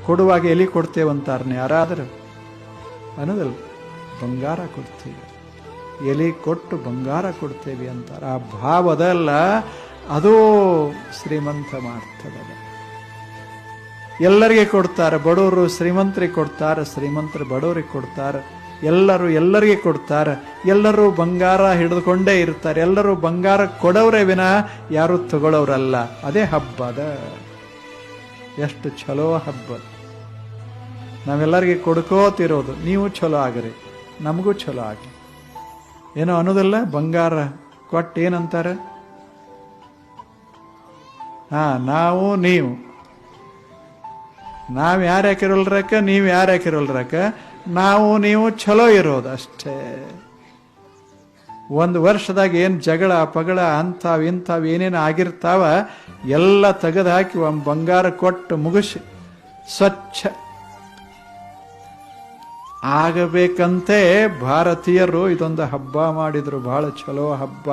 ಕೊಡುವಾಗ ಎಲಿ ಕೊಡ್ತೇವಂತಾರನೆ ಯಾರಾದರೂ ಅನ್ನೋದಲ್ಲ, ಬಂಗಾರ ಕೊಡ್ತೀವಿ, ಎಲಿ ಕೊಟ್ಟು ಬಂಗಾರ ಕೊಡ್ತೇವೆ ಅಂತಾರೆ. ಆ ಭಾವದಲ್ಲ, ಅದು ಶ್ರೀಮಂತ ಮಾಡ್ತದ. ಎಲ್ಲರಿಗೆ ಕೊಡ್ತಾರೆ, ಬಡವರು ಶ್ರೀಮಂತರಿಗೆ ಕೊಡ್ತಾರೆ, ಶ್ರೀಮಂತರು ಬಡವರಿಗೆ ಕೊಡ್ತಾರೆ, ಎಲ್ಲರೂ ಎಲ್ಲರಿಗೆ ಕೊಡ್ತಾರೆ, ಎಲ್ಲರೂ ಬಂಗಾರ ಹಿಡಿದುಕೊಂಡೇ ಇರ್ತಾರೆ, ಎಲ್ಲರೂ ಬಂಗಾರ ಕೊಡೋರೇ ವಿನ ಯಾರು ತಗೊಳ್ಳೋರಲ್ಲ. ಅದೇ ಹಬ್ಬದ ಎಷ್ಟು ಚಲೋ ಹಬ್ಬ. ನಾವೆಲ್ಲರಿಗೆ ಕೊಡ್ಕೋತಿರೋದು, ನೀವು ಚಲೋ ಆಗ್ರಿ, ನಮಗೂ ಚಲೋ ಆಗ್ರಿ. ಏನೋ ಅನ್ನೋದಲ್ಲ, ಬಂಗಾರ ಕೊಟ್ಟು ಏನಂತಾರೆ, ನಾವು ನೀವು, ನಾವು ಯಾರು ಹಾಕಿರೋಲ್ರಕ್ಕ, ನೀವು ಯಾರು ಹಾಕಿರೋಲ್ರಕ್ಕ, ನಾವು ನೀವು ಚಲೋ ಇರೋದು ಅಷ್ಟೇ. ಒಂದು ವರ್ಷದಾಗ ಏನು ಜಗಳ ಪಗಳ ಅಂಥವು ಇಂಥವು ಏನೇನು ಆಗಿರ್ತಾವ ಎಲ್ಲ ತೆಗೆದು ಹಾಕಿ ಒಂದು ಬಂಗಾರ ಕೊಟ್ಟು ಮುಗಿಸಿ ಸ್ವಚ್ಛ ಆಗಬೇಕಂತೆ ಭಾರತೀಯರು ಇದೊಂದು ಹಬ್ಬ ಮಾಡಿದ್ರು. ಬಹಳ ಚಲೋ ಹಬ್ಬ.